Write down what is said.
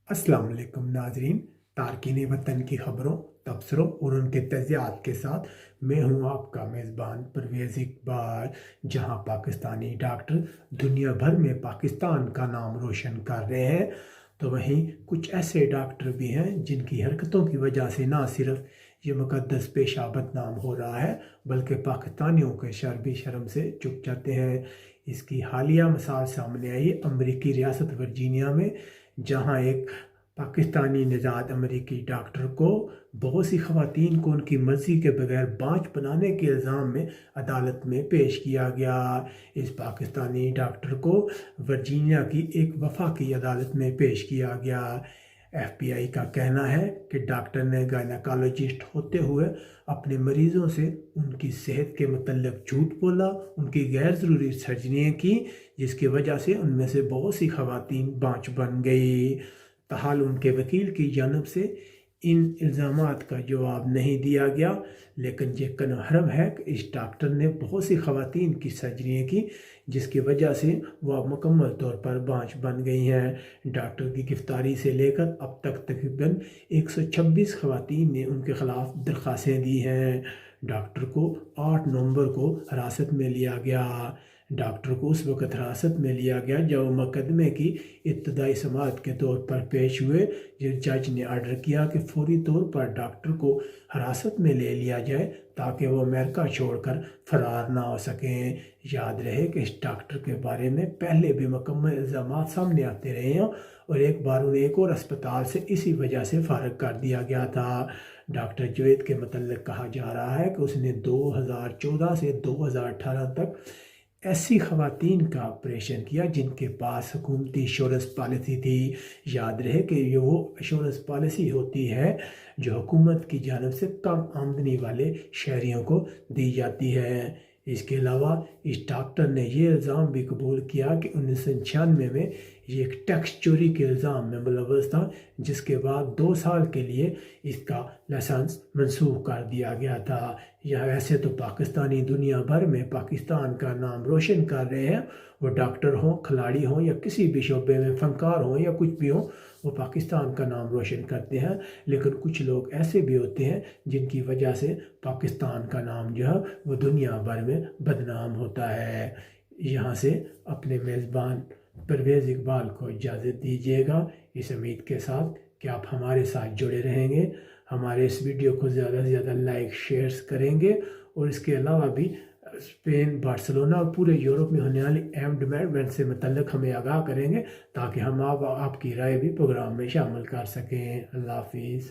अस्सलाम वालेकुम नाजरीन। तारकीन वतन की खबरों, तबसरों और उनके तजियात के साथ मैं हूँ आपका मेज़बान परवेज़ इकबाल। जहाँ पाकिस्तानी डॉक्टर दुनिया भर में पाकिस्तान का नाम रोशन कर रहे हैं, तो वहीं कुछ ऐसे डॉक्टर भी हैं जिनकी हरकतों की वजह से ना सिर्फ ये मुक़द्दस पेशा बदनाम हो रहा है, बल्कि पाकिस्तानियों के भी शर्म से चुक जाते हैं। इसकी हालिया मिसाल सामने आई अमरीकी रियासत वर्जीनिया में, जहाँ एक पाकिस्तानी निजात अमरीकी डॉक्टर को बहुत सी ख़वातीन को उनकी मर्ज़ी के बगैर बाँझ बनाने के इल्ज़ाम में अदालत में पेश किया गया। इस पाकिस्तानी डॉक्टर को वर्जीनिया की एक वफाकी अदालत में पेश किया गया। FBI का कहना है कि डॉक्टर ने गायनेकोलॉजिस्ट होते हुए अपने मरीज़ों से उनकी सेहत के मतलब झूठ बोला, उनकी गैर ज़रूरी सर्जरियाँ की, जिसकी वजह से उनमें से बहुत सी ख़वातीन बाँझ बन गई। ताहाल उनके वकील की जानब से इन इल्ज़ामात का जवाब नहीं दिया गया, लेकिन ये कन्फर्म है कि इस डॉक्टर ने बहुत सी ख़वातीन की सर्जरियाँ की, जिसकी वजह से वह मुकम्मल तौर पर बाँझ बन गई हैं। डॉक्टर की गिरफ्तारी से लेकर अब तक तकरीबन 126 ख़वातीन ने उनके ख़िलाफ़ दरख्वास्तें दी हैं। डॉक्टर को 8 नवंबर को हिरासत में लिया गया। डॉक्टर को उस वक़्त हिरासत में लिया गया जब वो मुकदमे की इब्तदाई समाअत के तौर पर पेश हुए। जिस जज ने आर्डर किया कि फौरी तौर पर डॉक्टर को हिरासत में ले लिया जाए ताकि वो अमेरिका छोड़कर फरार ना हो सकें। याद रहे कि इस डॉक्टर के बारे में पहले भी मुकम्मल इल्ज़ाम सामने आते रहे हैं और एक बार उन्हें एक और अस्पताल से इसी वजह से फारिग कर दिया गया था। डॉक्टर जुवैद के मतलब कहा जा रहा है कि उसने 2014 से 2018 तक ऐसी ख़वातीन का ऑपरेशन किया जिनके पास हुकूमती इंश्योरेंस पॉलिसी थी। याद रहे कि ये वो इंश्योरेंस पॉलिसी होती है जो हुकूमत की जानब से कम आमदनी वाले शहरियों को दी जाती है। इसके अलावा इस डॉक्टर ने ये इल्ज़ाम भी कबूल किया कि 1996 में ये एक टैक्स चोरी के इल्ज़ाम में मुलव्वस था, जिसके बाद 2 साल के लिए इसका लाइसेंस मनसूख कर दिया गया था। यह वैसे तो पाकिस्तानी दुनिया भर में पाकिस्तान का नाम रोशन कर रहे हैं, वो डॉक्टर हों, खिलाड़ी हों या किसी भी शोबे में फ़नकार हों या कुछ भी हों, वो पाकिस्तान का नाम रोशन करते हैं। लेकिन कुछ लोग ऐसे भी होते हैं जिनकी वजह से पाकिस्तान का नाम जो है वो दुनिया भर में बदनाम होता है। यहाँ से अपने मेज़बान परवेज़ इकबाल को इजाज़त दीजिएगा, इस उम्मीद के साथ कि आप हमारे साथ जुड़े रहेंगे, हमारे इस वीडियो को ज़्यादा से ज़्यादा लाइक शेयर्स करेंगे और इसके अलावा भी स्पेन, बार्सिलोना और पूरे यूरोप में होने वाली अहम इवेंट से मतलब हमें आगाह करेंगे ताकि हम आपकी राय भी प्रोग्राम में शामिल कर सकें। अल्लाह हाफिज़।